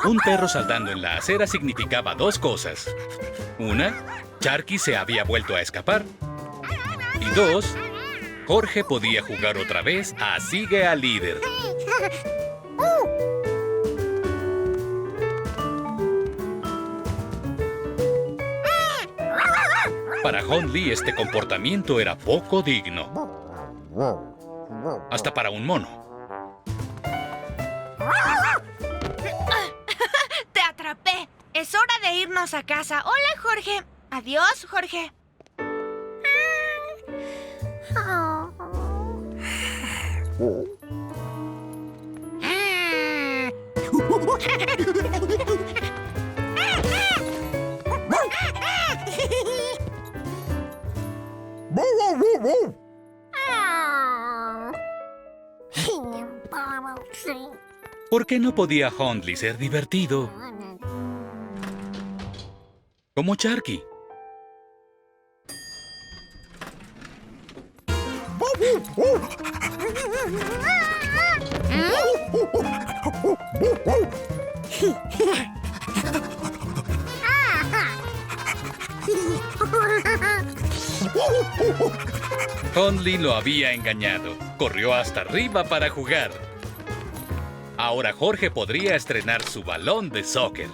Un perro saltando en la acera significaba dos cosas. Una, Sharky se había vuelto a escapar. Y dos, Jorge podía jugar otra vez a Sigue al líder. Para Hundley este comportamiento era poco digno. Hasta para un mono. ¡Te atrapé! Es hora de irnos a casa. Hola, Jorge. Adiós, Jorge. ¿Por qué no podía Hundley ser divertido? Como Sharky. Hundley lo había engañado. Corrió hasta arriba para jugar. Ahora Jorge podría estrenar su balón de soccer.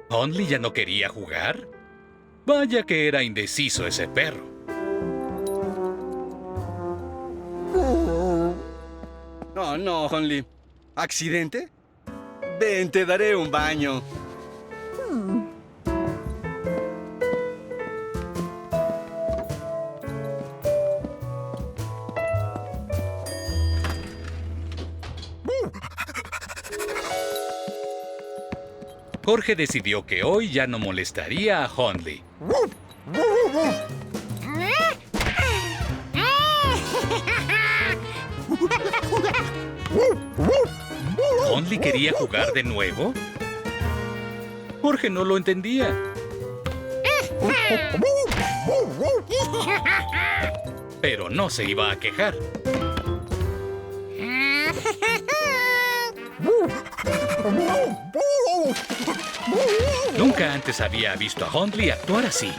¿Hundley ya no quería jugar? Vaya que era indeciso ese perro. No, no, Hundley. ¿Accidente? Ven, te daré un baño. Jorge decidió que hoy ya no molestaría a Hundley. ¿Hundley quería jugar de nuevo? Jorge no lo entendía. Pero no se iba a quejar. Nunca antes había visto a Hundley actuar así.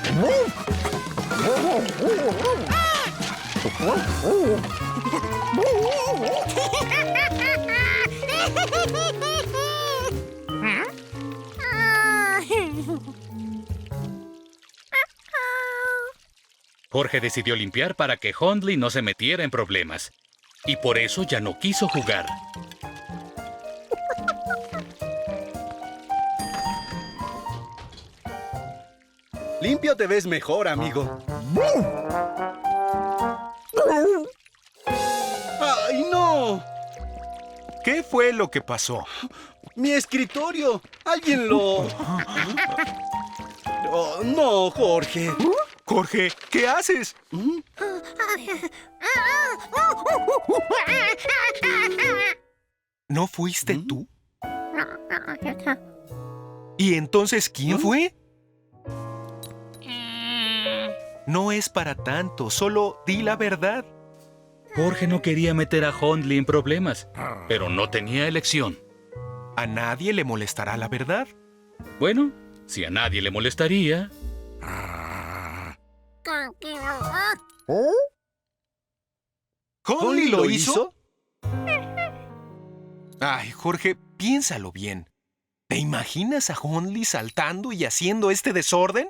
Jorge decidió limpiar para que Hundley no se metiera en problemas. Y por eso ya no quiso jugar. Limpio te ves mejor, amigo. ¡Ay, no! ¿Qué fue lo que pasó? ¡Mi escritorio! ¡Alguien lo...! Oh, no, Jorge. Jorge, ¿qué haces? ¿No fuiste tú? ¿Y entonces quién fue? No es para tanto, solo di la verdad. Jorge no quería meter a Hundley en problemas, pero no tenía elección. ¿A nadie le molestará la verdad? Bueno, si a nadie le molestaría... ¿Hundley lo hizo? Ay, Jorge, piénsalo bien. ¿Te imaginas a Hundley saltando y haciendo este desorden?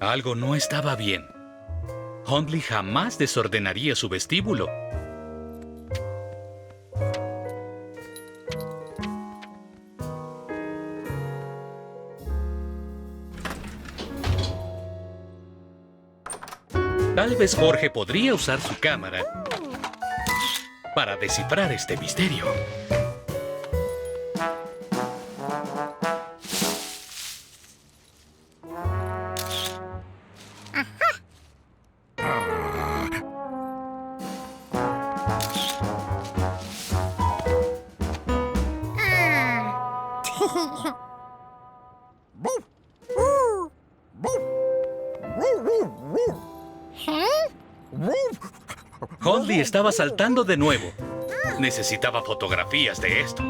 Algo no estaba bien. Hundley jamás desordenaría su vestíbulo. Tal vez Jorge podría usar su cámara para descifrar este misterio. Hundley estaba saltando de nuevo. Necesitaba fotografías de esto.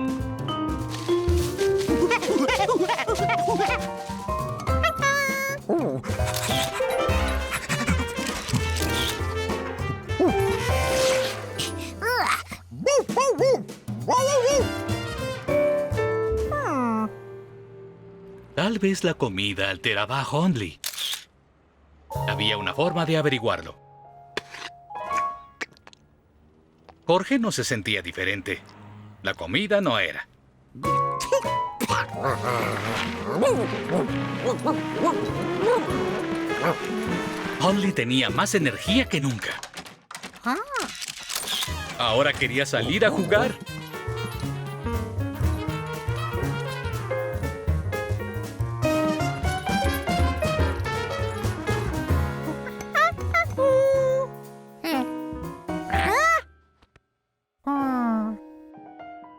Tal vez la comida alteraba a Hundley. Había una forma de averiguarlo. Jorge no se sentía diferente. La comida no era. Hundley tenía más energía que nunca. Ahora quería salir a jugar.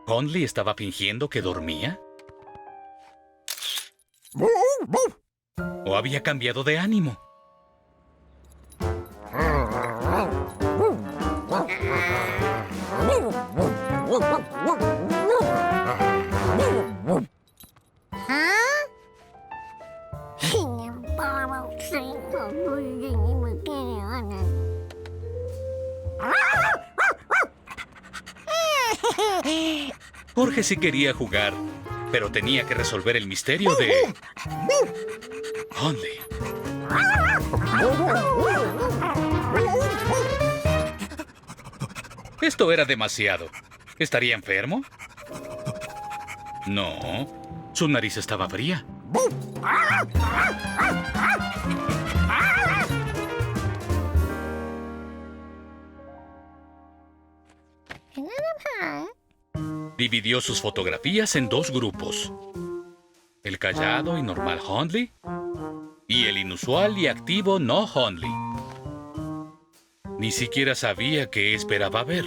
¿Hundley estaba fingiendo que dormía? ¿O había cambiado de ánimo? Jorge sí quería jugar, pero tenía que resolver el misterio de Hundley. Esto era demasiado. ¿Estaría enfermo? No, su nariz estaba fría. Dividió sus fotografías en dos grupos. El callado y normal Hundley y el inusual y activo no Hundley. Ni siquiera sabía qué esperaba ver.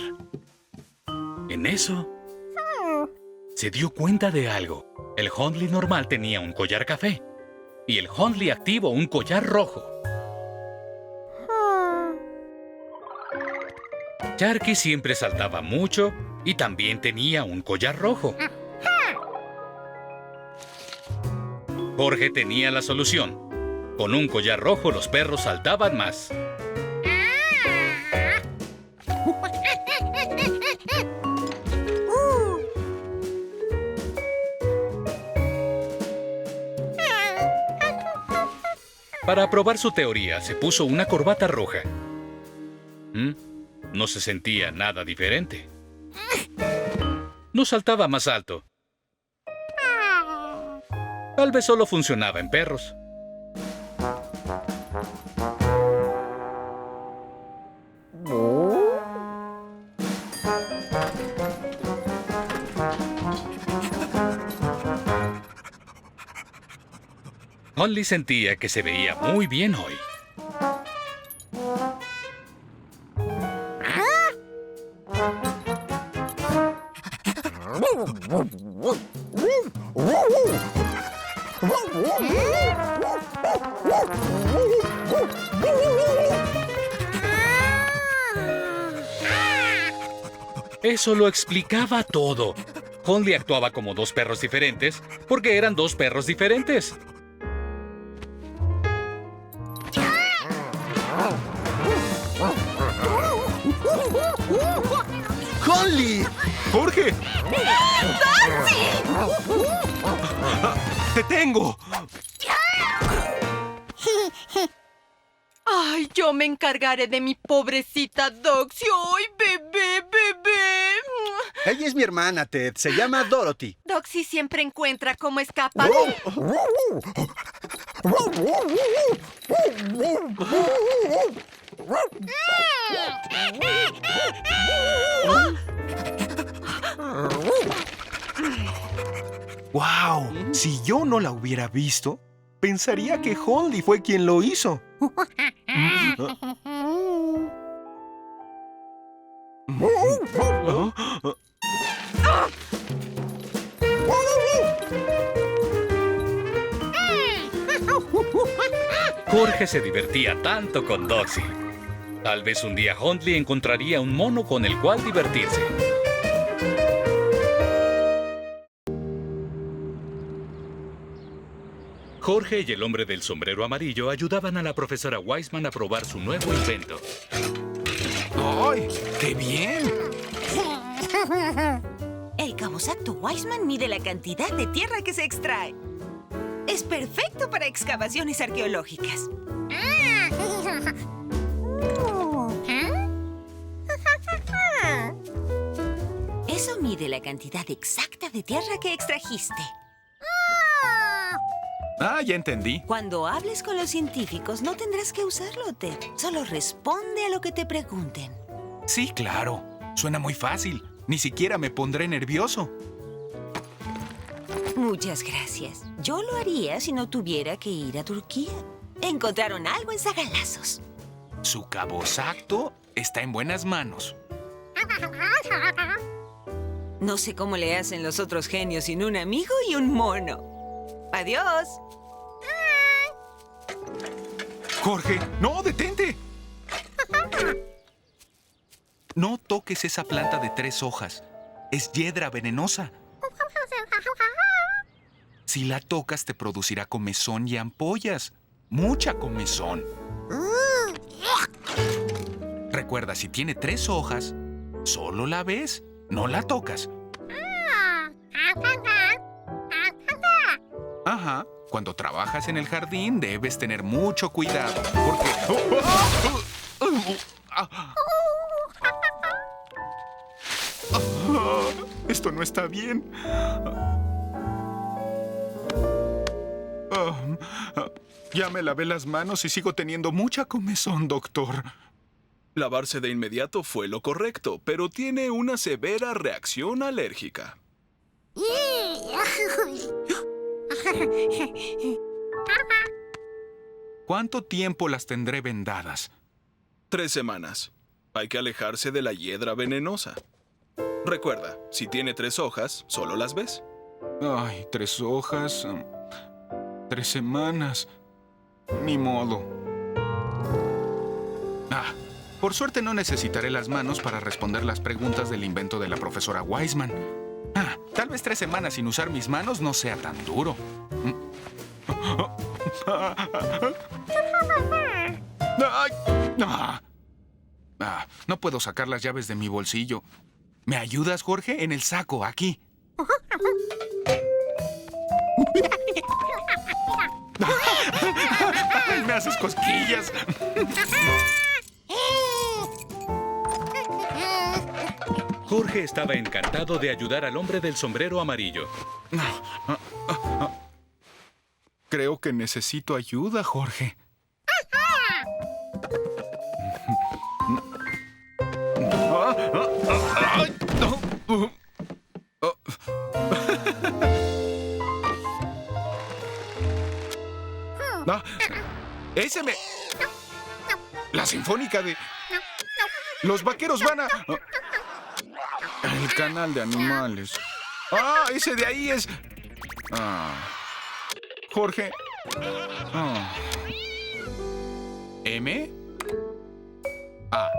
En eso, se dio cuenta de algo. El Hundley normal tenía un collar café y el Hundley activo un collar rojo. Sharky siempre saltaba mucho y también tenía un collar rojo. Jorge tenía la solución. Con un collar rojo los perros saltaban más. Para probar su teoría, se puso una corbata roja. No se sentía nada diferente. No saltaba más alto. Tal vez solo funcionaba en perros. Hundley sentía que se veía muy bien hoy. Eso lo explicaba todo. Hundley actuaba como dos perros diferentes porque eran dos perros diferentes. ¡Hundley! ¡Jorge! ¡Te tengo! Ay, yo me encargaré de mi pobrecita Doxy. ¡Ay, bebé, bebé! Ella es mi hermana, Ted. Se llama Dorothy. Doxy siempre encuentra cómo escapar. ¡Wow! Si yo no la hubiera visto, pensaría que Holly fue quien lo hizo. Jorge se divertía tanto con Doxy. Tal vez un día Hundley encontraría un mono con el cual divertirse. Jorge y el hombre del sombrero amarillo ayudaban a la profesora Wiseman a probar su nuevo invento. ¡Ay! ¡Qué bien! El cabosacto Wiseman mide la cantidad de tierra que se extrae. Es perfecto para excavaciones arqueológicas. Eso mide la cantidad exacta de tierra que extrajiste. Ah, ya entendí. Cuando hables con los científicos, no tendrás que usarlo, Ted. Solo responde a lo que te pregunten. Sí, claro. Suena muy fácil. Ni siquiera me pondré nervioso. Muchas gracias. Yo lo haría si no tuviera que ir a Turquía. Encontraron algo en Sagalazos. Su cabosacto está en buenas manos. No sé cómo le hacen los otros genios sin un amigo y un mono. ¡Adiós! Jorge, no, detente. No toques esa planta de 3 hojas. Es hiedra venenosa. Si la tocas, te producirá comezón y ampollas. Mucha comezón. Recuerda, si tiene 3 hojas, solo la ves, no la tocas. Ajá. Cuando trabajas en el jardín, debes tener mucho cuidado, porque... Esto no está bien. Ya me lavé las manos y sigo teniendo mucha comezón, doctor. Lavarse de inmediato fue lo correcto, pero tiene una severa reacción alérgica. ¿Cuánto tiempo las tendré vendadas? 3 semanas. Hay que alejarse de la hiedra venenosa. Recuerda, si tiene 3 hojas, solo las ves. Ay, 3 hojas. 3 semanas. Ni modo. Por suerte no necesitaré las manos para responder las preguntas del invento de la profesora Wiseman. Tal vez 3 semanas sin usar mis manos no sea tan duro. No puedo sacar las llaves de mi bolsillo. ¿Me ayudas, Jorge? En el saco, aquí. Me haces cosquillas. Jorge estaba encantado de ayudar al hombre del sombrero amarillo. Creo que necesito ayuda, Jorge. ¡Ese me... La sinfónica de... Los vaqueros van a... El canal de animales. Ese de ahí es... Jorge. M. A.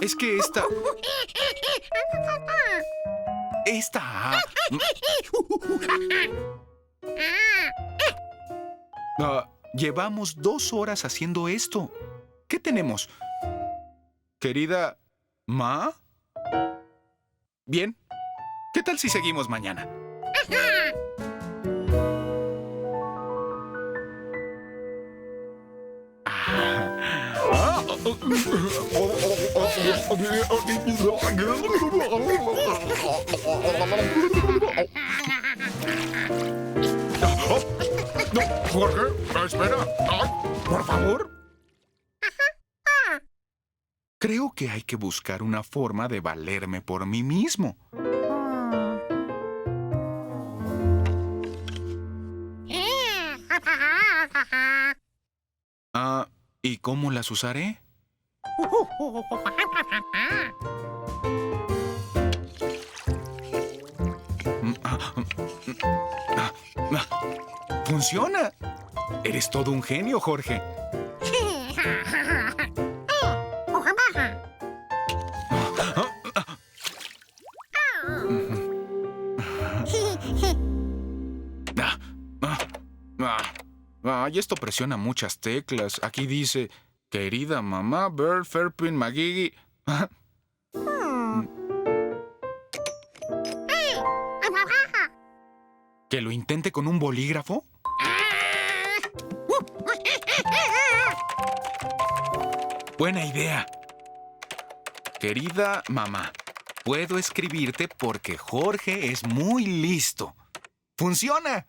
Es que esta... Esta A... llevamos 2 horas haciendo esto. ¿Qué tenemos? Querida Ma. Bien. ¿Qué tal si seguimos mañana? No. Jorge, espera. Ay, por favor. Creo que hay que buscar una forma de valerme por mí mismo. ¿Y cómo las usaré? ¡Funciona! Eres todo un genio, Jorge. Ay, esto presiona muchas teclas. Aquí dice, querida mamá, Bird, Fairpin, McGee. ¿Que lo intente con un bolígrafo? Buena idea. Querida mamá, puedo escribirte porque Jorge es muy listo. ¡Funciona!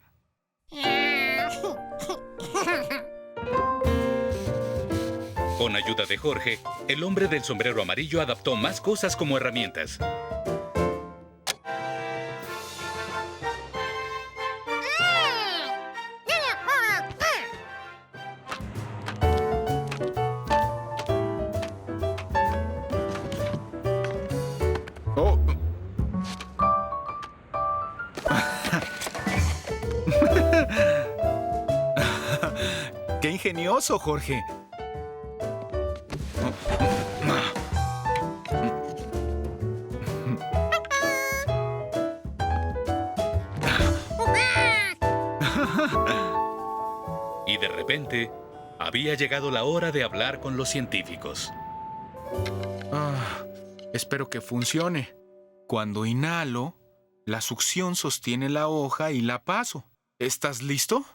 Con ayuda de Jorge, el hombre del sombrero amarillo adaptó más cosas como herramientas. Oh. ¡Qué ingenioso, Jorge! Y de repente, había llegado la hora de hablar con los científicos. Espero que funcione. Cuando inhalo, la succión sostiene la hoja y la paso. ¿Estás listo?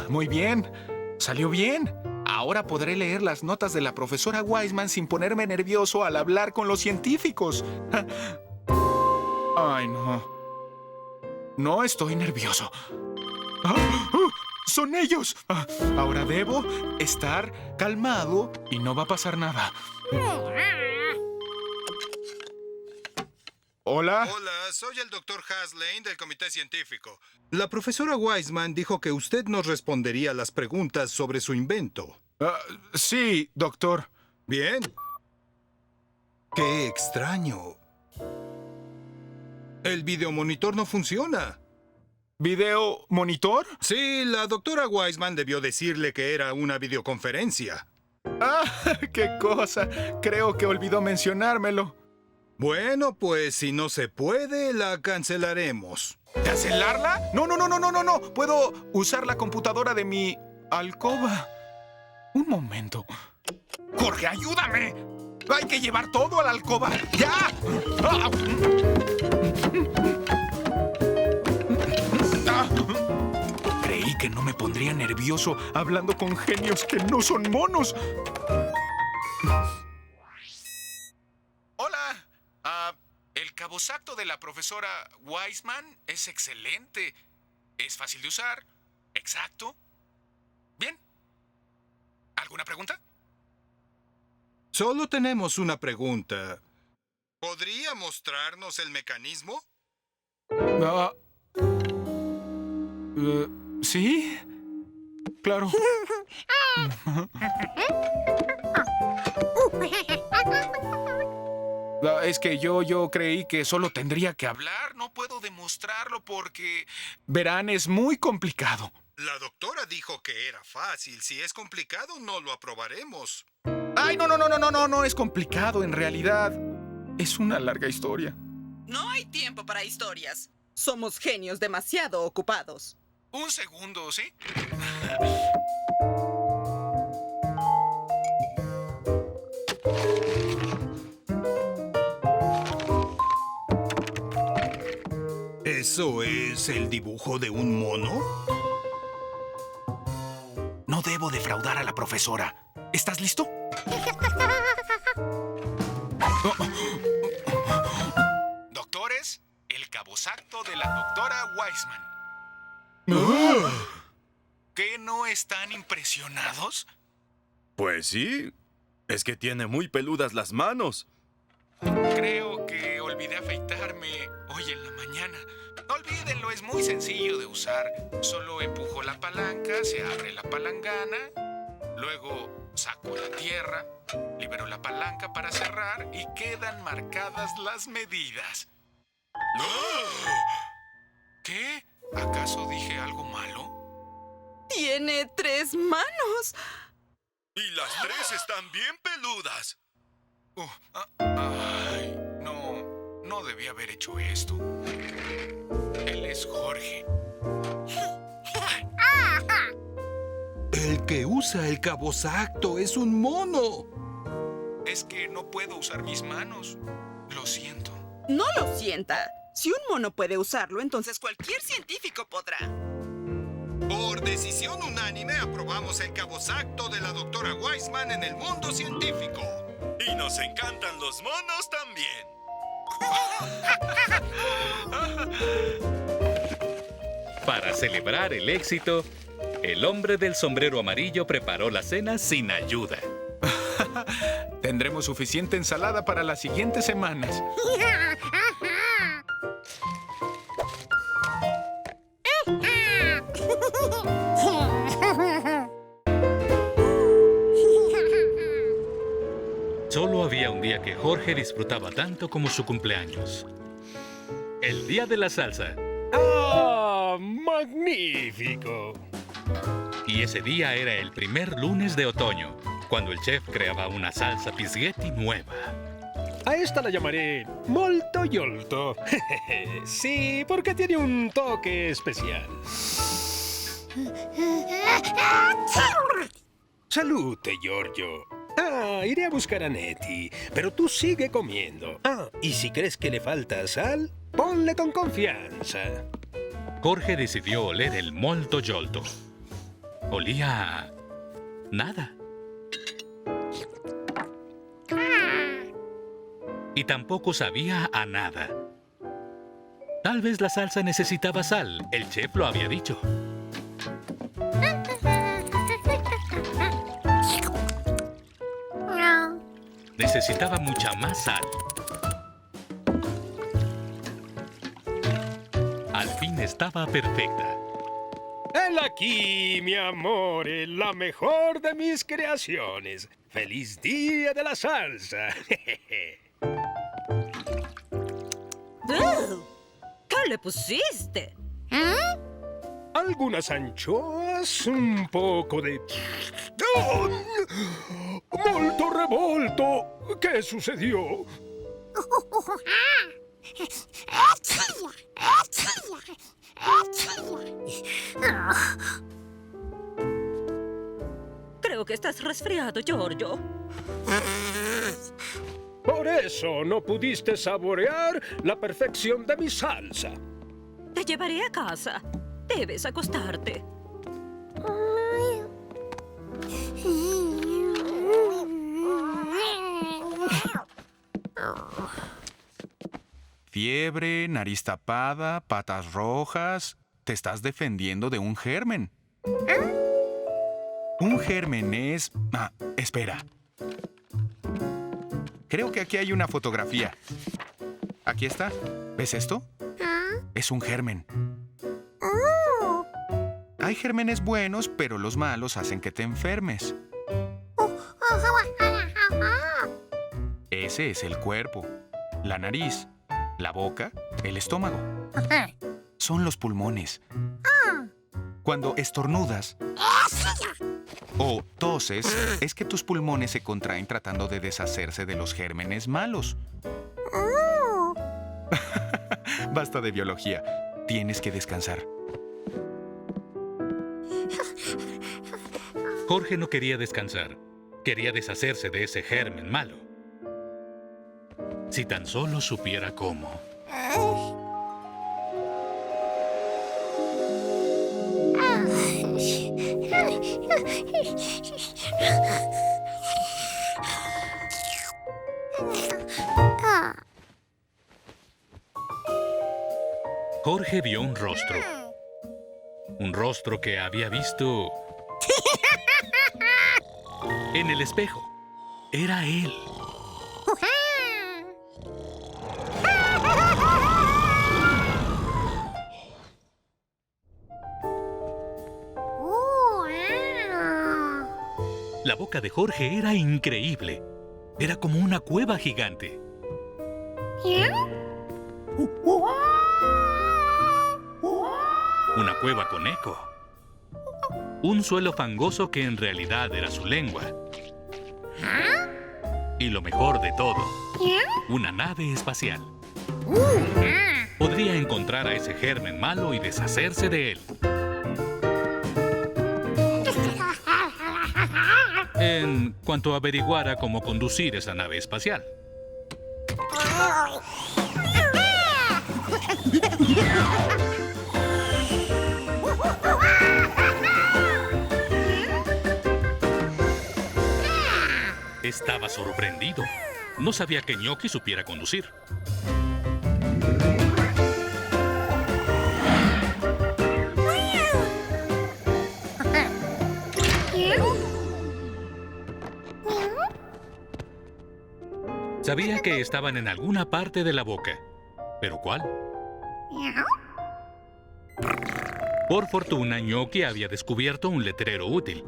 Muy bien. Salió bien. Ahora podré leer las notas de la profesora Wiseman sin ponerme nervioso al hablar con los científicos. Ay, no. No estoy nervioso. ¡Son ellos! Ahora debo estar calmado y no va a pasar nada. ¿Hola? Hola, soy el Dr. Haslane del Comité Científico. La profesora Wiseman dijo que usted nos respondería las preguntas sobre su invento. Sí, doctor. Bien. ¡Qué extraño! El videomonitor no funciona. ¿Video monitor? Sí, la doctora Wiseman debió decirle que era una videoconferencia. ¡Qué cosa! Creo que olvidó mencionármelo. Bueno, pues si no se puede, la cancelaremos. ¿Cancelarla? No. Puedo usar la computadora de mi alcoba. Un momento. ¡Jorge, ayúdame! ¡Hay que llevar todo a la alcoba! ¡Ya! Creí que no me pondría nervioso hablando con genios que no son monos. Hola. El cabosacto de la profesora Wiseman es excelente. Es fácil de usar. Exacto. Bien. ¿Alguna pregunta? Solo tenemos una pregunta. ¿Podría mostrarnos el mecanismo? ¿Sí? Claro. Es que yo creí que solo tendría que hablar. No puedo demostrarlo porque, verán, es muy complicado. La doctora dijo que era fácil. Si es complicado, no lo aprobaremos. ¡Ay, no es complicado en realidad! Es una larga historia. No hay tiempo para historias. Somos genios demasiado ocupados. Un segundo, ¿sí? ¿Eso es el dibujo de un mono? No debo defraudar a la profesora. ¿Estás listo? el cabosacto de la doctora Wiseman. ¿Qué, no están impresionados? Pues sí. Es que tiene muy peludas las manos. Creo que olvidé afeitarme hoy en la mañana. No olvídenlo, es muy sencillo de usar. Solo empujo la palanca, se abre la palangana, luego saco la tierra, libero la palanca para cerrar y quedan marcadas las medidas. ¿Qué? ¿Acaso dije algo malo? Tiene 3 manos. Y las 3 están bien peludas. Ay, no debí haber hecho esto. Él es Jorge. El que usa el cabosacto es un mono. Es que no puedo usar mis manos. Lo siento. No lo sienta. Si un mono puede usarlo, entonces cualquier científico podrá. Por decisión unánime aprobamos el cabosacto de la doctora Wiseman en el mundo científico. Y nos encantan los monos también. Para celebrar el éxito, el hombre del sombrero amarillo preparó la cena sin ayuda. Tendremos suficiente ensalada para las siguientes semanas. Solo había un día que Jorge disfrutaba tanto como su cumpleaños. El día de la salsa. ¡Ah! ¡Magnífico! Y ese día era el primer lunes de otoño, cuando el chef creaba una salsa Pisghetti nueva. A esta la llamaré Molto Yolto. Sí, porque tiene un toque especial. Salute, Giorgio. Iré a buscar a Nettie, pero tú sigue comiendo. Y si crees que le falta sal, ponle con confianza. Jorge decidió oler el Molto Yolto. Olía a nada. Y tampoco sabía a nada. Tal vez la salsa necesitaba sal. El chef lo había dicho. Necesitaba mucha más sal. Al fin estaba perfecta. ¡Hela aquí, mi amor! La mejor de mis creaciones. ¡Feliz día de la salsa! ¿Qué le pusiste? Algunas anchoas, un poco de... ¡Oh! ¡Molto revolto! ¿Qué sucedió? Creo que estás resfriado, Giorgio. Por eso no pudiste saborear la perfección de mi salsa. Te llevaré a casa. Debes acostarte. Fiebre, nariz tapada, patas rojas. Te estás defendiendo de un germen. Un germen es... espera. Creo que aquí hay una fotografía. Aquí está. ¿Ves esto? Es un germen. Hay gérmenes buenos, pero los malos hacen que te enfermes. Ese es el cuerpo, la nariz, la boca, el estómago. Son los pulmones. Cuando estornudas o toses, es que tus pulmones se contraen tratando de deshacerse de los gérmenes malos. Basta de biología. Tienes que descansar. Jorge no quería descansar. Quería deshacerse de ese germen malo. Si tan solo supiera cómo. Jorge vio un rostro. Un rostro que había visto en el espejo. Era él. La boca de Jorge era increíble. Era como una cueva gigante. Una cueva con eco. Un suelo fangoso que en realidad era su lengua. Y lo mejor de todo, una nave espacial. Podría encontrar a ese germen malo y deshacerse de él. En cuanto averiguara cómo conducir esa nave espacial. Estaba sorprendido. No sabía que Gnocchi supiera conducir. Sabía que estaban en alguna parte de la boca. ¿Pero cuál? Por fortuna, Gnocchi había descubierto un letrero útil.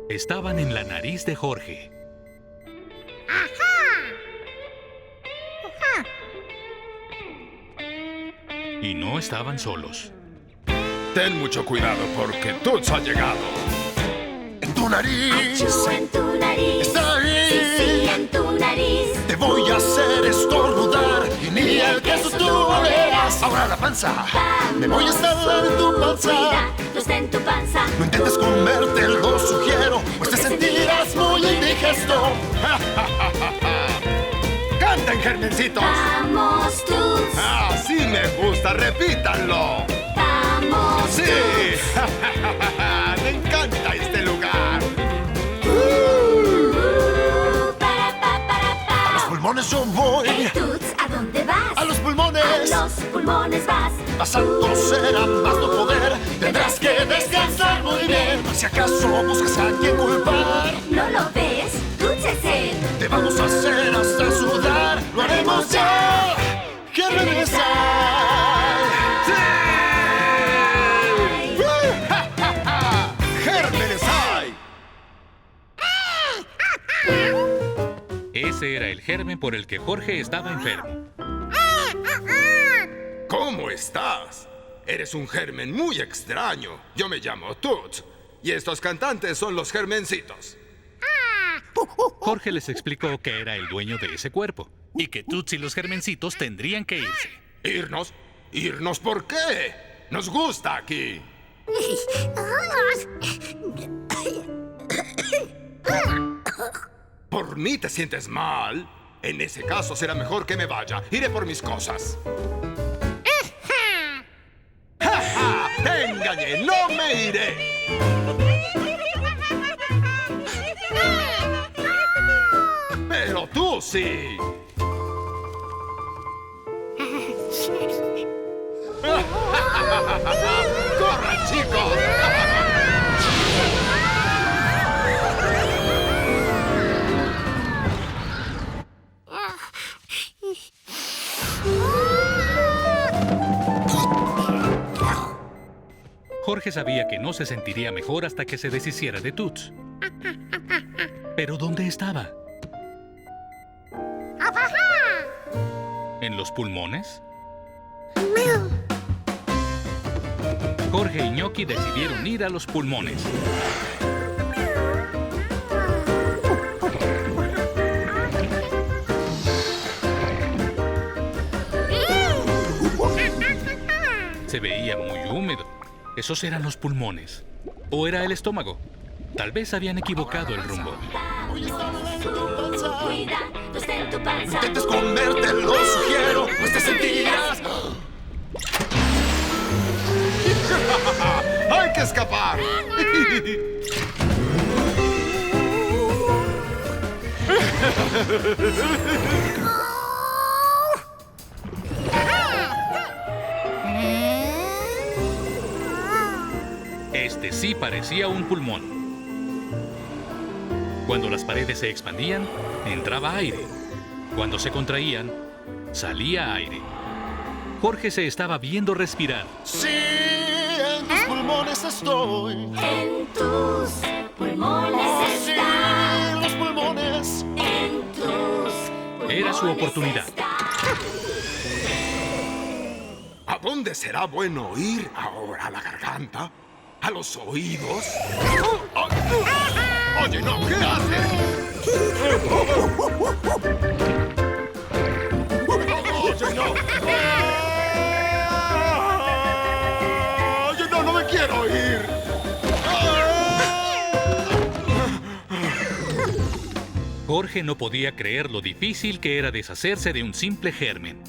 Estaban en la nariz de Jorge. Y no estaban solos. Ten mucho cuidado porque Toots ha llegado. En tu nariz. Achú, en tu nariz. Está ahí. Sí, sí, en tu nariz. Te voy a hacer estornudar y ni el queso tú olerás. Ahora la panza. Vamos, me voy a instalar en tu panza. Cuidado, está en tu panza. No intentes comerte, lo sugiero, pues te sentirás muy indigesto. ¡Canten, germencitos! Vamos, Toots. Así me gusta, repítanlo. Vamos, ¡Sí! Me encanta este lugar. A los pulmones yo voy. Hey, Toots, ¿a dónde vas? A los pulmones. A los pulmones vas. Vas a toser a más no poder. Tendrás que descansar muy bien. Si acaso buscas a quien culpar. ¿No lo ves? Toots es él. Te vamos a hacer hasta sudar. Lo haremos ya. ¡Gérmenes hay! ¡Sí! ¡Gérmenes hay! Ese era el germen por el que Jorge estaba enfermo. ¿Cómo estás? Eres un germen muy extraño. Yo me llamo Toots. Y estos cantantes son los germencitos. Jorge les explicó que era el dueño de ese cuerpo y que Toots y los germencitos tendrían que irse. ¿Irnos? ¿Irnos por qué? Nos gusta aquí. ¿Por mí te sientes mal? En ese caso será mejor que me vaya. Iré por mis cosas. ¡Ja, ja! ¡Te engañé! ¡No me iré! Pero tú sí. ¡Corran, chicos! Jorge sabía que no se sentiría mejor hasta que se deshiciera de Toots. ¿Pero dónde estaba? ¿En los pulmones? Jorge y Gnocchi decidieron ir a los pulmones. Se veía muy húmedo. Esos eran los pulmones. ¿O era el estómago? Tal vez habían equivocado el rumbo. No intentes comerte, lo sugiero, pues te sentirás. ¡Hay que escapar! parecía un pulmón. Cuando las paredes se expandían, entraba aire. Cuando se contraían, salía aire. Jorge se estaba viendo respirar. Sí, en tus pulmones estoy. En tus pulmones está. Sí, los pulmones. En tus pulmones Era su oportunidad. ¿A dónde será bueno oír? ¿Ahora a la garganta? ¿A los oídos? Oye, no, ¿qué haces? Oye, no. Oye, no, no me quiero ir. Jorge no podía creer lo difícil que era deshacerse de un simple germen.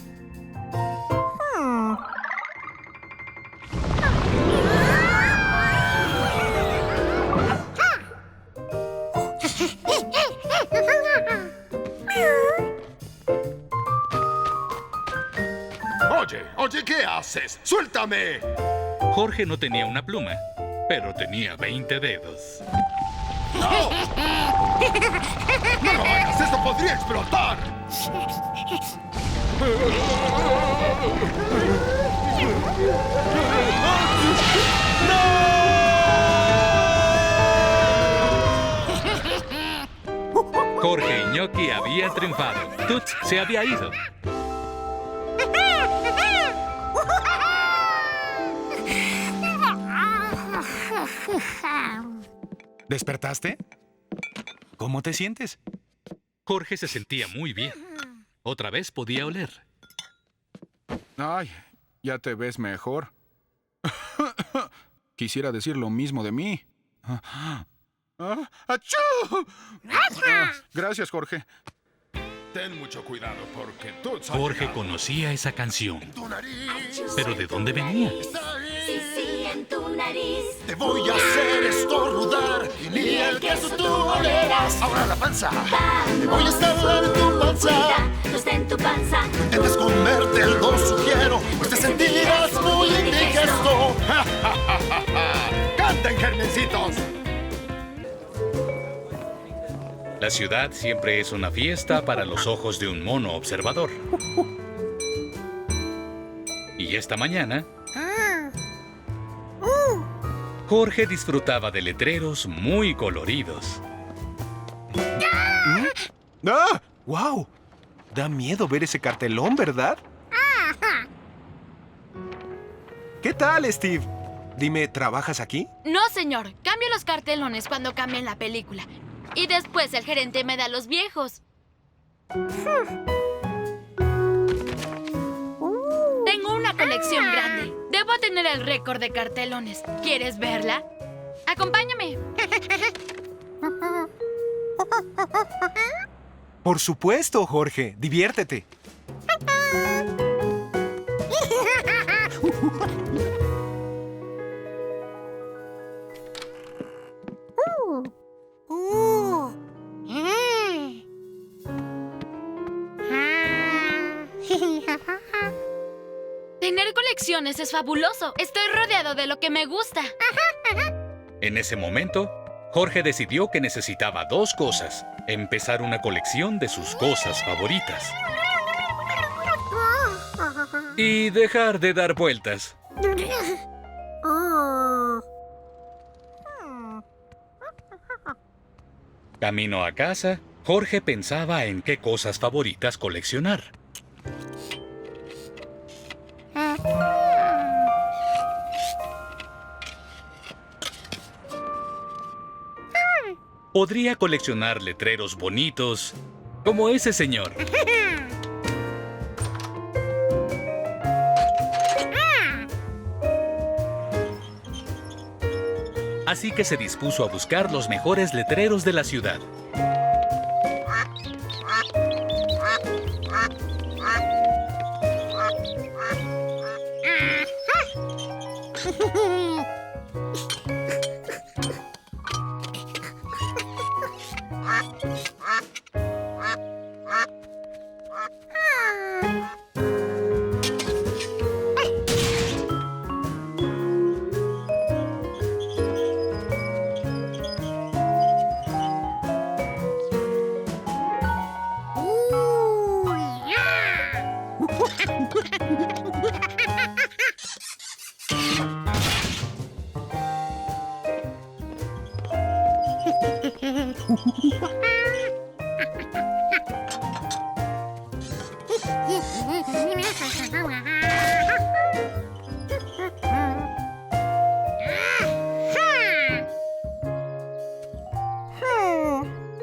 Oye, ¿qué haces? ¡Suéltame! Jorge no tenía una pluma, pero tenía 20 dedos. ¡No! ¡No lo hagas! ¡Esto podría explotar! Jorge y Gnocchi habían triunfado. Toots se había ido. ¿Despertaste? ¿Cómo te sientes? Jorge se sentía muy bien. Otra vez podía oler. Ay, ya te ves mejor. Quisiera decir lo mismo de mí. ¡Achú! Gracias, Jorge. Ten mucho cuidado porque tú... Jorge conocía esa canción. ¿Pero de dónde venía? Sí, sí, en tu nariz. Te voy a hacer estornudar y ni el queso tú olerás. Ahora la panza. Te voy a instalar en tu panza. Cuida, no está en tu panza. Intentes comerte, lo sugiero, pues te sentirás muy indigesto. ¡Canten, germencitos! La ciudad siempre es una fiesta para los ojos de un mono observador. Y esta mañana, Jorge disfrutaba de letreros muy coloridos. ¡Ah! ¡Wow! Da miedo ver ese cartelón, ¿verdad? ¿Qué tal, Steve? Dime, ¿trabajas aquí? No, señor. Cambio los cartelones cuando cambien la película. Y después el gerente me da los viejos. Tengo una colección grande. Debo tener el récord de cartelones. ¿Quieres verla? Acompáñame. Por supuesto, Jorge. Diviértete. Tener colecciones es fabuloso. Estoy rodeado de lo que me gusta. En ese momento, Jorge decidió que necesitaba dos cosas. Empezar una colección de sus cosas favoritas. Y dejar de dar vueltas. Camino a casa, Jorge pensaba en qué cosas favoritas coleccionar. Podría coleccionar letreros bonitos, como ese señor. Así que se dispuso a buscar los mejores letreros de la ciudad.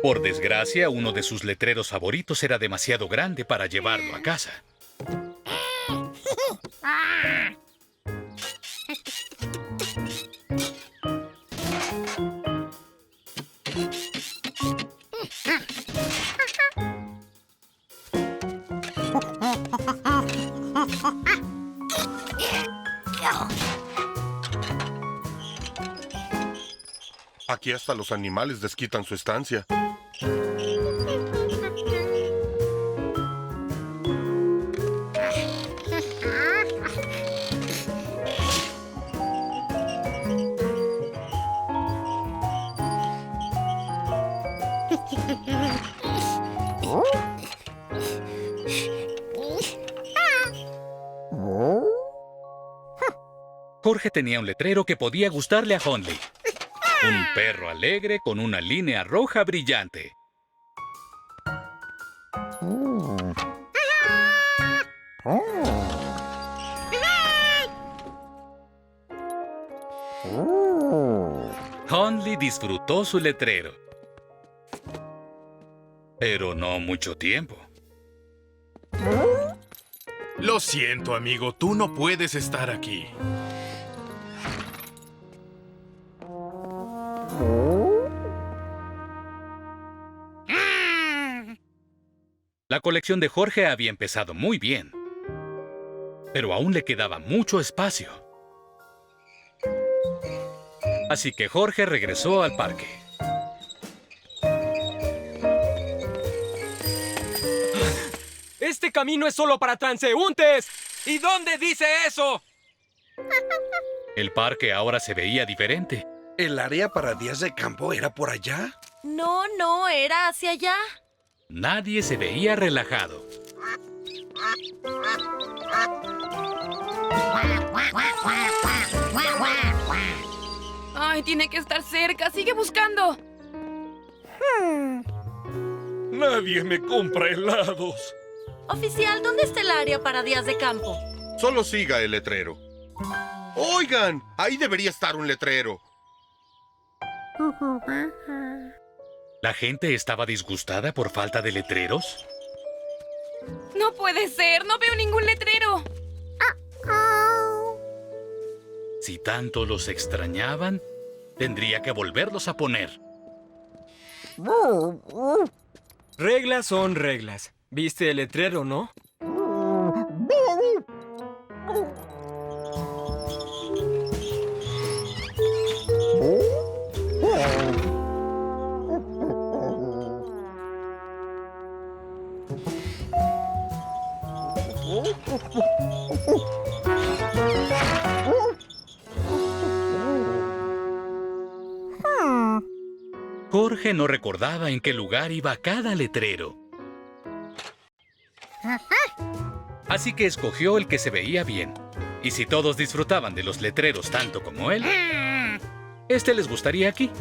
Por desgracia, uno de sus letreros favoritos era demasiado grande para llevarlo a casa. Aquí hasta los animales desquitan su estancia. Jorge tenía un letrero que podía gustarle a Hundley. Un perro alegre con una línea roja brillante. Hundley disfrutó su letrero. Pero no mucho tiempo. Lo siento, amigo. Tú no puedes estar aquí. La colección de Jorge había empezado muy bien, pero aún le quedaba mucho espacio. Así que Jorge regresó al parque. ¡Este camino es solo para transeúntes! ¿Y dónde dice eso? El parque ahora se veía diferente. ¿El área para días de campo era por allá? No, era hacia allá. Nadie se veía relajado. Ay, tiene que estar cerca. Sigue buscando. Nadie me compra helados. Oficial, ¿dónde está el área para días de campo? Solo siga el letrero. Oigan, ahí debería estar un letrero. ¿La gente estaba disgustada por falta de letreros? No puede ser. No veo ningún letrero. Si tanto los extrañaban, tendría que volverlos a poner. Reglas son reglas. ¿Viste el letrero, no? Jorge no recordaba en qué lugar iba cada letrero. Así que escogió el que se veía bien. Y si todos disfrutaban de los letreros tanto como él, este les gustaría aquí.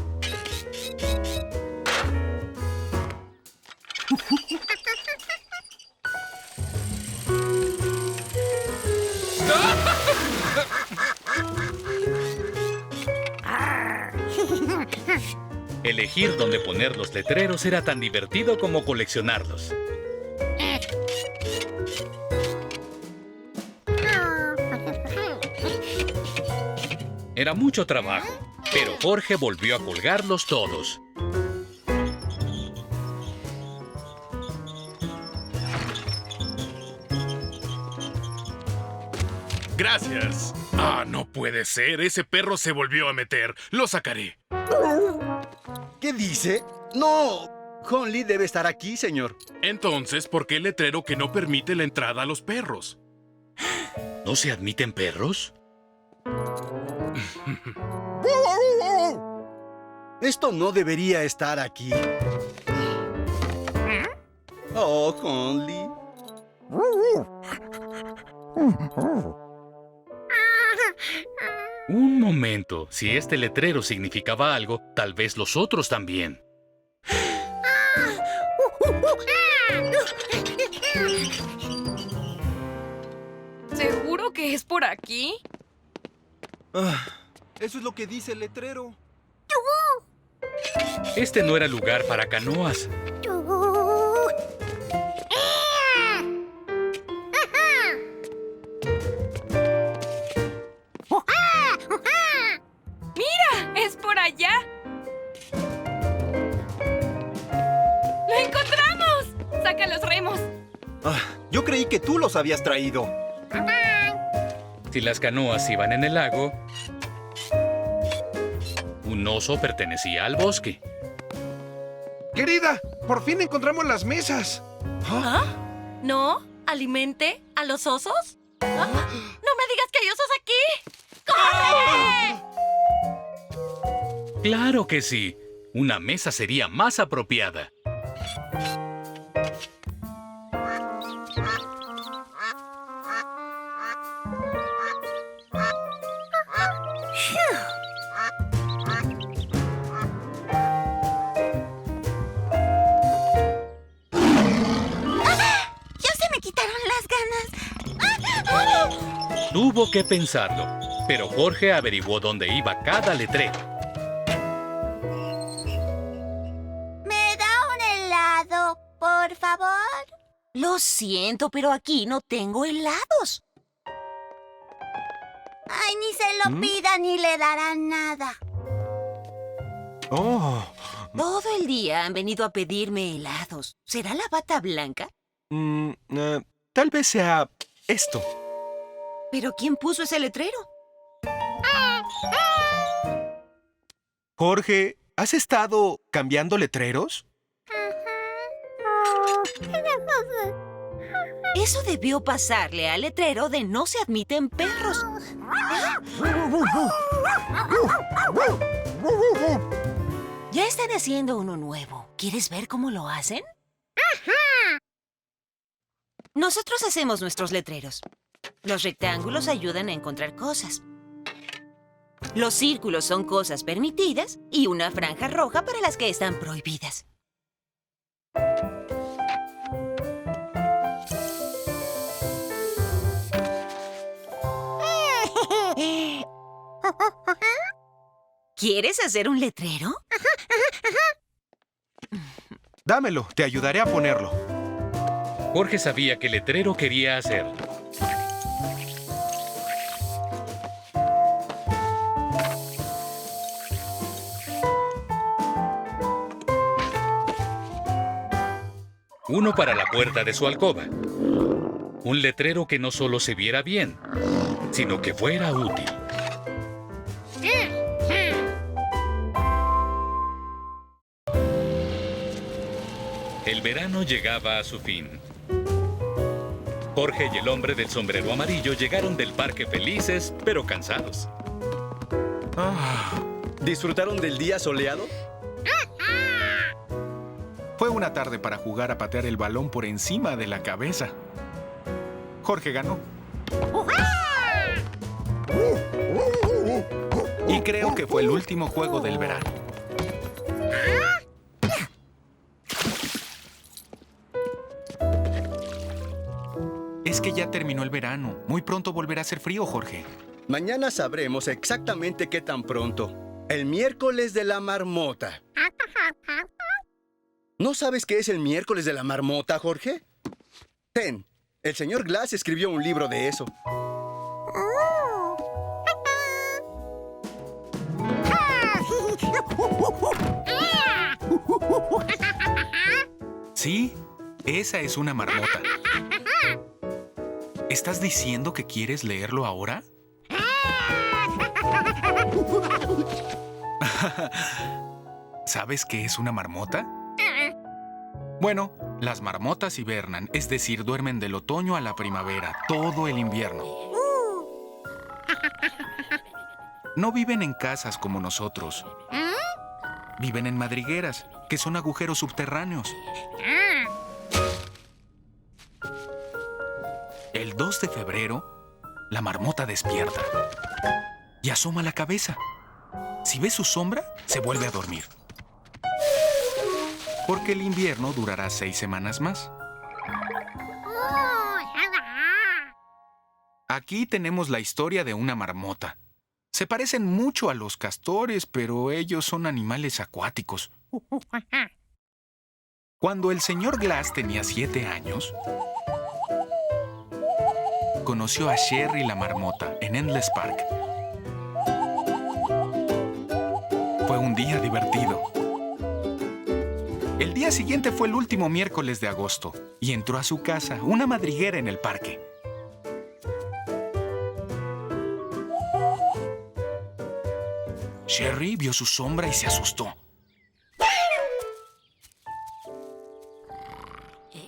Elegir dónde poner los letreros era tan divertido como coleccionarlos. Era mucho trabajo, pero Jorge volvió a colgarlos todos. Gracias. Ah, no puede ser. Ese perro se volvió a meter. Lo sacaré. ¿Qué dice? ¡No! Hundley debe estar aquí, señor. Entonces, ¿por qué el letrero que no permite la entrada a los perros? ¿No se admiten perros? Esto no debería estar aquí. Oh, Hundley. Un momento. Si este letrero significaba algo, tal vez los otros también. ¿Seguro que es por aquí? Eso es lo que dice el letrero. Este no era lugar para canoas. ¡Mira! ¡Es por allá! ¡Lo encontramos! ¡Saca los remos! Yo creí que tú los habías traído. Si las canoas iban en el lago, un oso pertenecía al bosque. Querida, por fin encontramos las mesas. ¿Ah? ¿No? ¿Alimente a los osos? ¿Ah? ¡No me digas que hay osos aquí! ¡Corre! Claro que sí. Una mesa sería más apropiada. Tuvo que pensarlo, pero Jorge averiguó dónde iba cada letrero. ¿Me da un helado, por favor? Lo siento, pero aquí no tengo helados. Ay, ni se lo pida ni le darán nada. Oh. Todo el día han venido a pedirme helados. ¿Será la bata blanca? Tal vez sea esto. ¿Pero quién puso ese letrero? Jorge, ¿has estado cambiando letreros? Eso debió pasarle al letrero de no se admiten perros. Ya están haciendo uno nuevo. ¿Quieres ver cómo lo hacen? Nosotros hacemos nuestros letreros. Los rectángulos ayudan a encontrar cosas. Los círculos son cosas permitidas y una franja roja para las que están prohibidas. ¿Quieres hacer un letrero? Dámelo, te ayudaré a ponerlo. Jorge sabía qué letrero quería hacer. Uno para la puerta de su alcoba. Un letrero que no solo se viera bien, sino que fuera útil. El verano llegaba a su fin. Jorge y el hombre del sombrero amarillo llegaron del parque felices, pero cansados. ¿Disfrutaron del día soleado? Fue una tarde para jugar a patear el balón por encima de la cabeza. Jorge ganó. Y creo que fue el último juego del verano. Es que ya terminó el verano. Muy pronto volverá a hacer frío, Jorge. Mañana sabremos exactamente qué tan pronto. El miércoles de la marmota. ¿No sabes qué es el miércoles de la marmota, Jorge? Ten, el señor Glass escribió un libro de eso. Sí, esa es una marmota. ¿Estás diciendo que quieres leerlo ahora? ¿Sabes qué es una marmota? Bueno, las marmotas hibernan, es decir, duermen del otoño a la primavera, todo el invierno. No viven en casas como nosotros. Viven en madrigueras, que son agujeros subterráneos. El 2 de febrero, la marmota despierta y asoma la cabeza. Si ve su sombra, se vuelve a dormir. Porque el invierno durará 6 semanas más. Aquí tenemos la historia de una marmota. Se parecen mucho a los castores, pero ellos son animales acuáticos. Cuando el señor Glass tenía 7 años, conoció a Sherry la marmota en Endless Park. Fue un día divertido. El día siguiente fue el último miércoles de agosto y entró a su casa, una madriguera en el parque. Sherry vio su sombra y se asustó.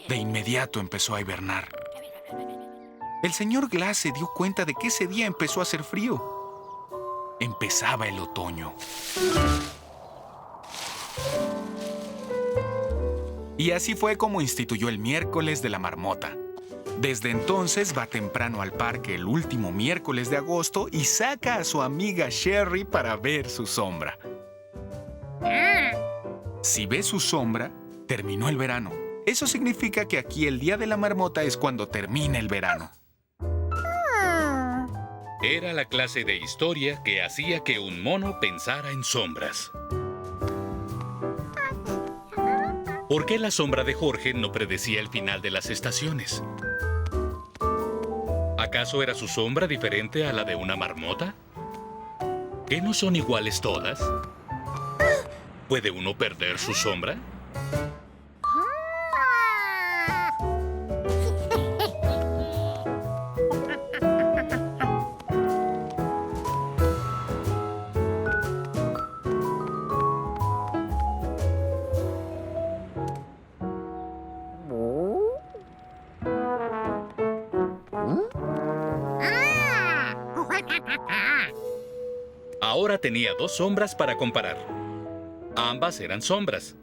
De inmediato empezó a hibernar. El señor Glass se dio cuenta de que ese día empezó a hacer frío. Empezaba el otoño. Y así fue como instituyó el miércoles de la marmota. Desde entonces va temprano al parque el último miércoles de agosto y saca a su amiga Sherry para ver su sombra. Si ve su sombra, terminó el verano. Eso significa que aquí el día de la marmota es cuando termina el verano. Era la clase de historia que hacía que un mono pensara en sombras. ¿Por qué la sombra de Jorge no predecía el final de las estaciones? ¿Acaso era su sombra diferente a la de una marmota? ¿Que no son iguales todas? ¿Puede uno perder su sombra? Ahora tenía 2 sombras para comparar. Ambas eran sombras,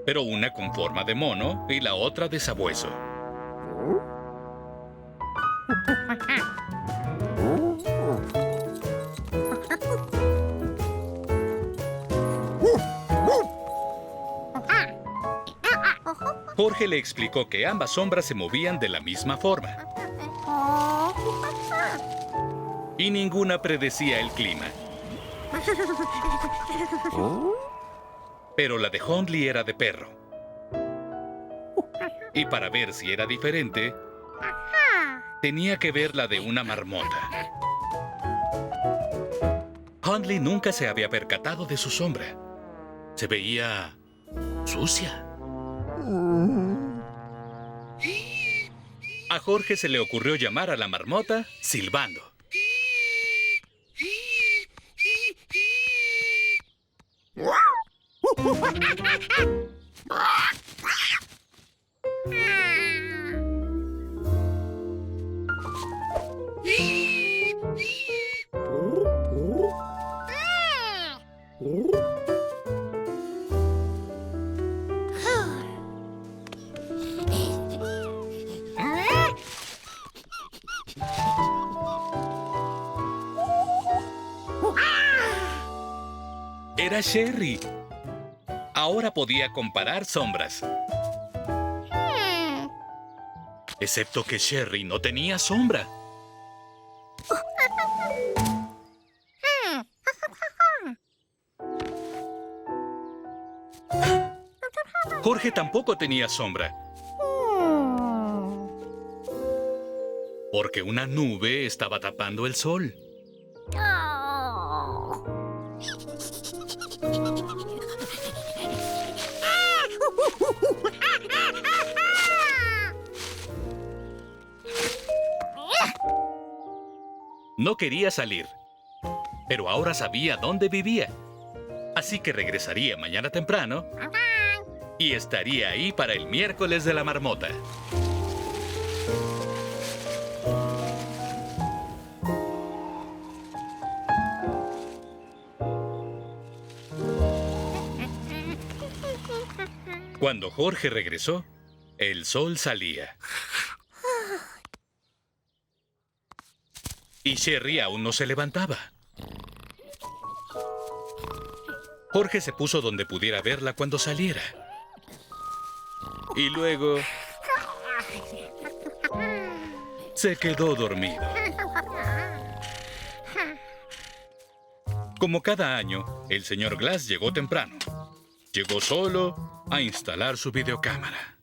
pero una con forma de mono y la otra de sabueso. Jorge le explicó que ambas sombras se movían de la misma forma. Y ninguna predecía el clima. Pero la de Hundley era de perro. Y para ver si era diferente, tenía que ver la de una marmota. Hundley nunca se había percatado de su sombra. Se veía sucia. A Jorge se le ocurrió llamar a la marmota silbando. Era Sherry. Ahora podía comparar sombras. Excepto que Sherry no tenía sombra. Jorge tampoco tenía sombra. Porque una nube estaba tapando el sol. No quería salir, pero ahora sabía dónde vivía. Así que regresaría mañana temprano y estaría ahí para el miércoles de la marmota. Cuando Jorge regresó, el sol salía. Y Sherry aún no se levantaba. Jorge se puso donde pudiera verla cuando saliera. Y luego se quedó dormido. Como cada año, el señor Glass llegó temprano. Llegó solo a instalar su videocámara.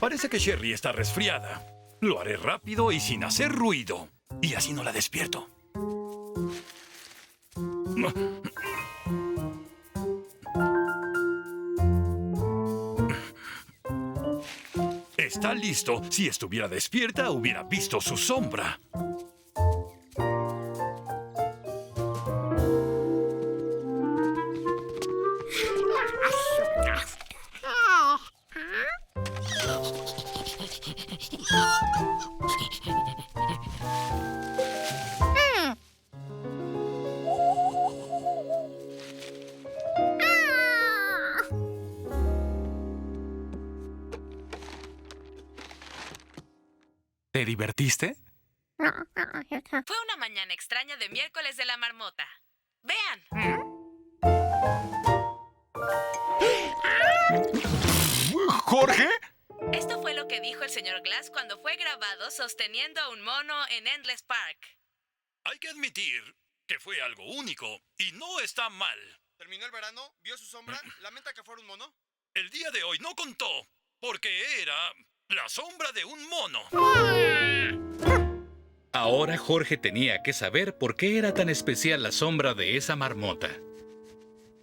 Parece que Sherry está resfriada. Lo haré rápido y sin hacer ruido. Y así no la despierto. Está listo. Si estuviera despierta, hubiera visto su sombra. ¿Te divertiste? Fue una mañana extraña de miércoles de la marmota. ¡Vean! ¿Jorge? Esto fue lo que dijo el señor Glass cuando fue grabado sosteniendo a un mono en Endless Park. Hay que admitir que fue algo único y no está mal. ¿Terminó el verano? ¿Vio su sombra? ¿Lamenta que fuera un mono? El día de hoy no contó, porque era la sombra de un mono. Ahora Jorge tenía que saber por qué era tan especial la sombra de esa marmota.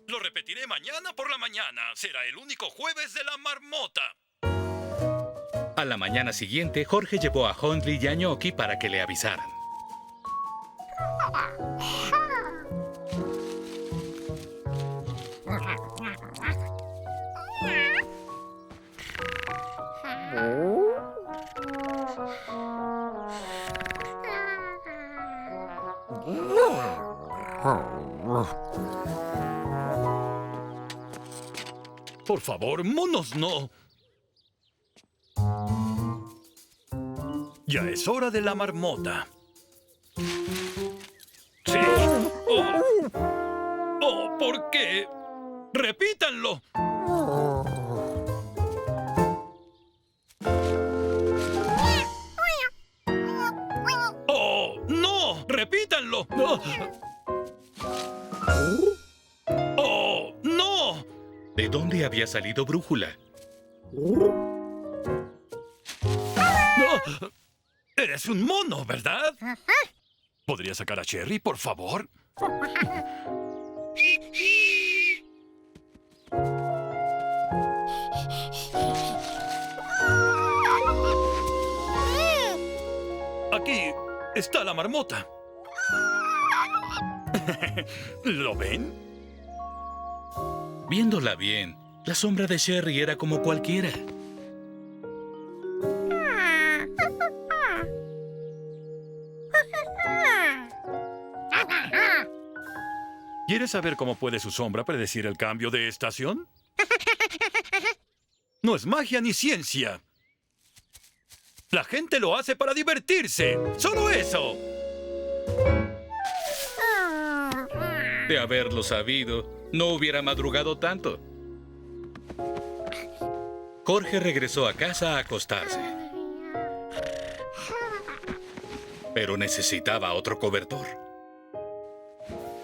Lo repetiré mañana por la mañana. Será el único jueves de la marmota. A la mañana siguiente, Jorge llevó a Huntley y a Gnocchi para que le avisaran. Por favor, monos no. Ya es hora de la marmota. Sí. Oh, ¿por qué? ¡Repítanlo! ¡Oh, no! ¡Repítanlo! ¡Oh, no! ¿De dónde había salido Brújula? ¡No! Eres un mono, ¿verdad? ¿Podría sacar a Cherry, por favor? Aquí está la marmota. ¿Lo ven? Viéndola bien, la sombra de Sherry era como cualquiera. ¿Quieres saber cómo puede su sombra predecir el cambio de estación? No es magia ni ciencia. La gente lo hace para divertirse. ¡Solo eso! De haberlo sabido, no hubiera madrugado tanto. Jorge regresó a casa a acostarse. Pero necesitaba otro cobertor.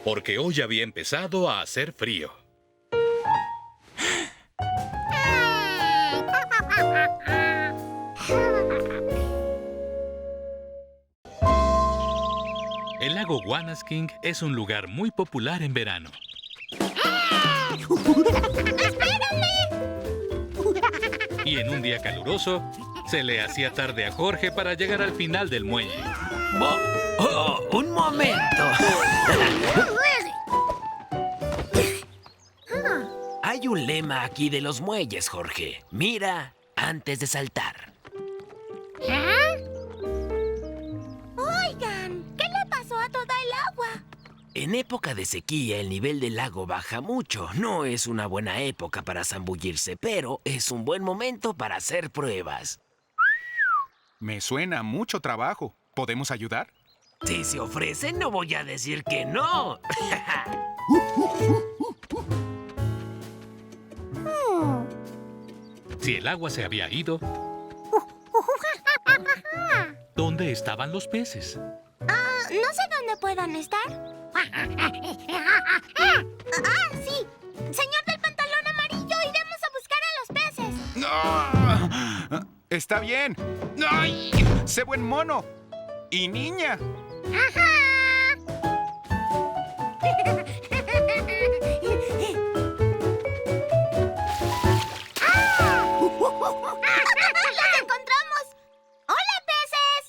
Porque hoy había empezado a hacer frío. El lago Wanasking es un lugar muy popular en verano. Y en un día caluroso, se le hacía tarde a Jorge para llegar al final del muelle. ¡Un momento! Hay un lema aquí de los muelles, Jorge. Mira antes de saltar. Oigan, ¿qué le pasó a toda el agua? En época de sequía, el nivel del lago baja mucho. No es una buena época para zambullirse, pero es un buen momento para hacer pruebas. Me suena mucho trabajo. ¿Podemos ayudar? Si se ofrecen, no voy a decir que no. Si el agua se había ido, dónde estaban los peces. No sé dónde puedan estar. Sí. Señor del pantalón amarillo, iremos a buscar a los peces. ¡No! Está bien. ¡Ay! ¡Sé buen mono! ¡Y niña! ¡Los encontramos! ¡Hola, peces!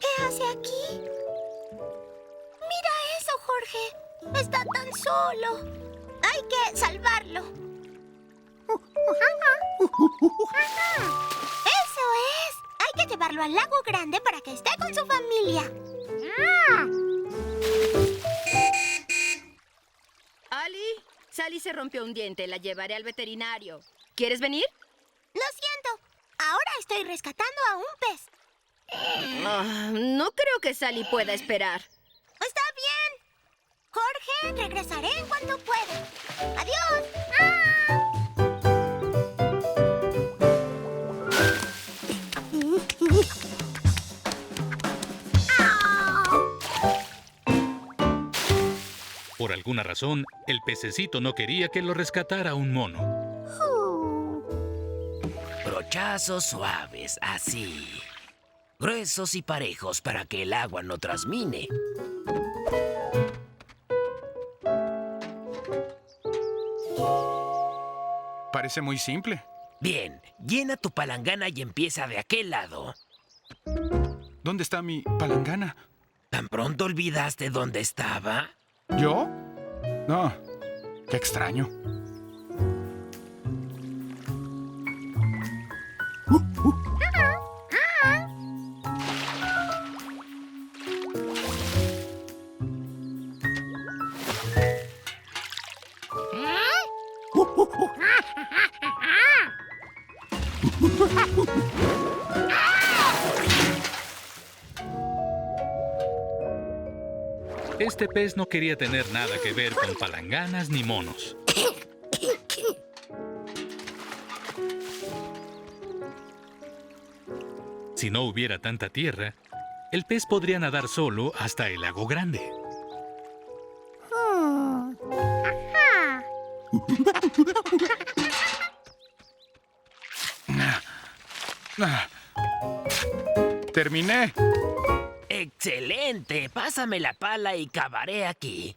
¿Qué hace aquí? Mira eso, Jorge. Está tan solo. Hay que salvarlo. ¡Eso es! Hay que llevarlo al lago grande para que esté con su familia. Ali, Sally se rompió un diente. La llevaré al veterinario. ¿Quieres venir? Lo siento. Ahora estoy rescatando a un pez. No creo que Sally pueda esperar. Está bien. Jorge, regresaré en cuanto pueda. ¡Adiós! Por alguna razón, el pececito no quería que lo rescatara un mono. Brochazos suaves, así. Gruesos y parejos para que el agua no trasmine. Parece muy simple. Bien, llena tu palangana y empieza de aquel lado. ¿Dónde está mi palangana? ¿Tan pronto olvidaste dónde estaba? ¿Yo? No. Qué extraño. Este pez no quería tener nada que ver con palanganas ni monos. Si no hubiera tanta tierra, el pez podría nadar solo hasta el lago grande. Terminé. ¡Excelente! Pásame la pala y cavaré aquí.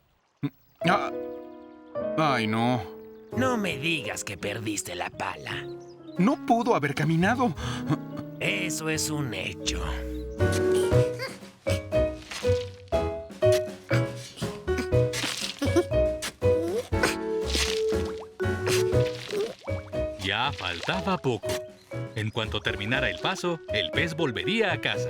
Ay, no. No me digas que perdiste la pala. No pudo haber caminado. Eso es un hecho. Ya faltaba poco. En cuanto terminara el paso, el pez volvería a casa.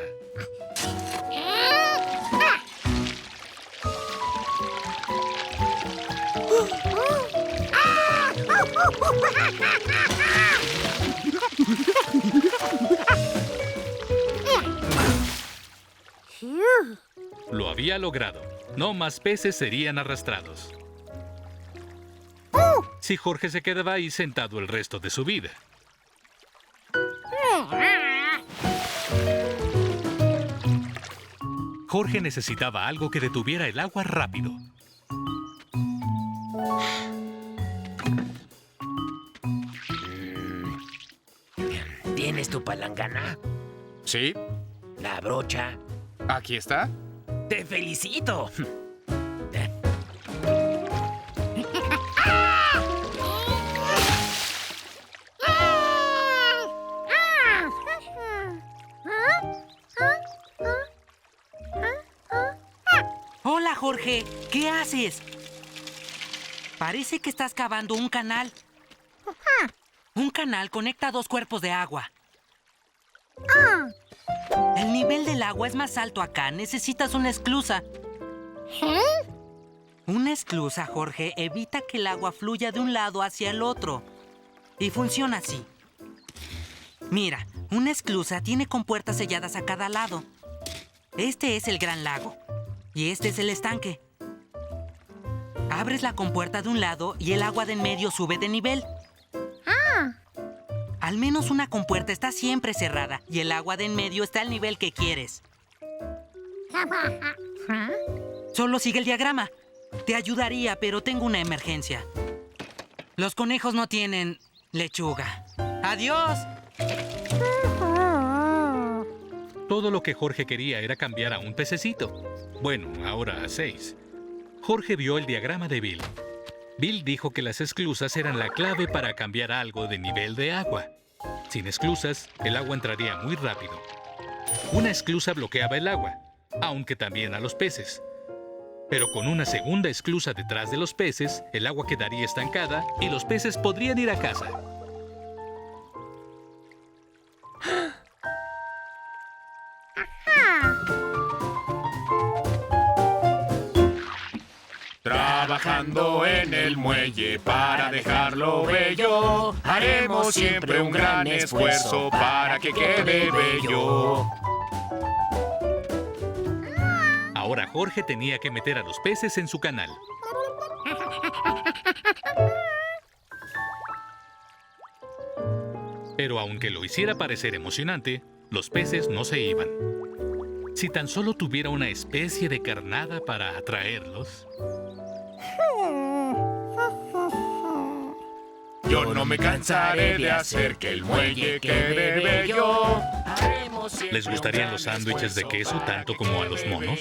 Lo había logrado. No más peces serían arrastrados. Si Jorge se quedaba ahí sentado el resto de su vida. Jorge necesitaba algo que detuviera el agua rápido. ¿Tienes tu palangana? Sí. ¿La brocha? Aquí está. ¡Te felicito! Hola, Jorge. ¿Qué haces? Parece que estás cavando un canal. Un canal conecta dos cuerpos de agua. El nivel del agua es más alto acá. Necesitas una esclusa. Una esclusa, Jorge, evita que el agua fluya de un lado hacia el otro. Y funciona así. Mira, una esclusa tiene compuertas selladas a cada lado. Este es el gran lago. Y este es el estanque. Abres la compuerta de un lado y el agua de en medio sube de nivel. Al menos una compuerta está siempre cerrada y el agua de en medio está al nivel que quieres. Solo sigue el diagrama. Te ayudaría, pero tengo una emergencia. Los conejos no tienen lechuga. ¡Adiós! Todo lo que Jorge quería era cambiar a un pececito. Bueno, ahora a 6. Jorge vio el diagrama de Bill. Bill dijo que las esclusas eran la clave para cambiar algo de nivel de agua. Sin esclusas, el agua entraría muy rápido. Una esclusa bloqueaba el agua, aunque también a los peces. Pero con una segunda esclusa detrás de los peces, el agua quedaría estancada y los peces podrían ir a casa. Trabajando en el muelle para dejarlo bello, haremos siempre un gran esfuerzo para que quede bello. Ahora Jorge tenía que meter a los peces en su canal. Pero aunque lo hiciera parecer emocionante, los peces no se iban. Si tan solo tuviera una especie de carnada para atraerlos. Yo no me cansaré de hacer que el muelle quede bello. ¿Les gustarían los sándwiches de queso tanto como a los monos?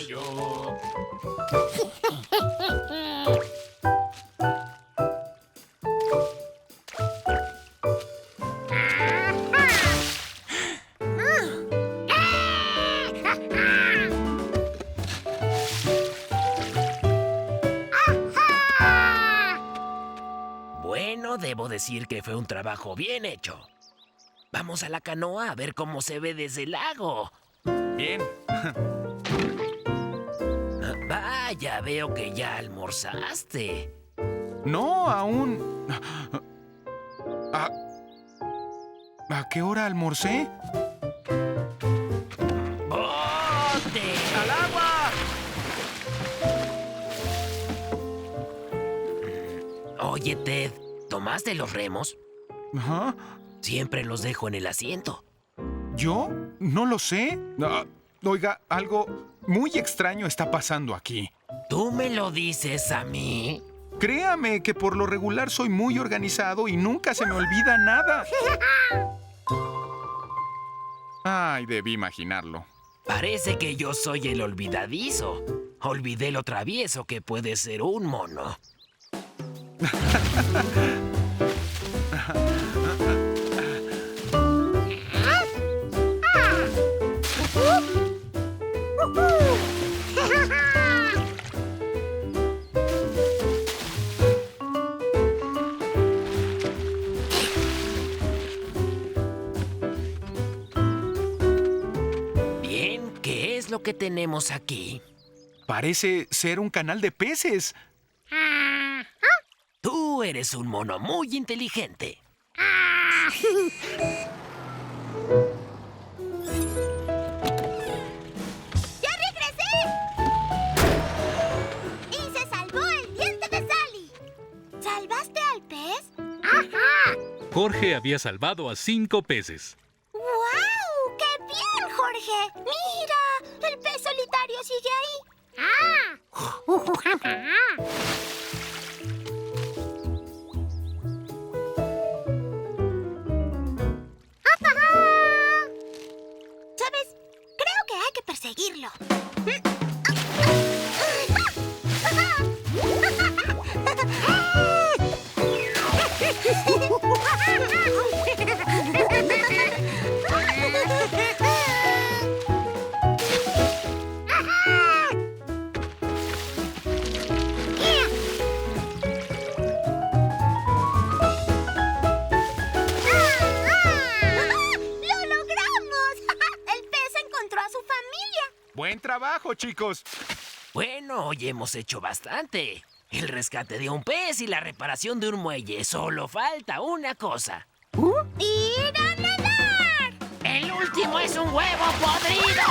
Bueno, debo decir que fue un trabajo bien hecho. Vamos a la canoa a ver cómo se ve desde el lago. Bien. Vaya, veo que ya almorzaste. No, aún... ¿A qué hora almorcé? ¡Bote! ¡Al agua! Oye, Ted, ¿tomaste los remos? Ajá. Siempre los dejo en el asiento. ¿Yo? No lo sé. Oiga, algo muy extraño está pasando aquí. ¿Tú me lo dices a mí? Créame que por lo regular soy muy organizado y nunca se me olvida nada. Ay, debí imaginarlo. Parece que yo soy el olvidadizo. Olvidé lo travieso que puede ser un mono. Bien, ¿qué es lo que tenemos aquí? Parece ser un canal de peces. Tú eres un mono muy inteligente. ¡Ya regresé! Y se salvó el diente de Sally. ¿Salvaste al pez? ¡Ajá! Jorge había salvado a 5 peces. ¡Guau! ¡Qué bien, Jorge! ¡Mira! El pez solitario sigue ahí. ¿Sabes? Creo que hay que perseguirlo. ¡Lo logramos! El pez encontró a su familia. Buen trabajo, chicos. Bueno, hoy hemos hecho bastante. El rescate de un pez y la reparación de un muelle. Solo falta una cosa. ¡Ir a nadar! ¡El último es un huevo podrido!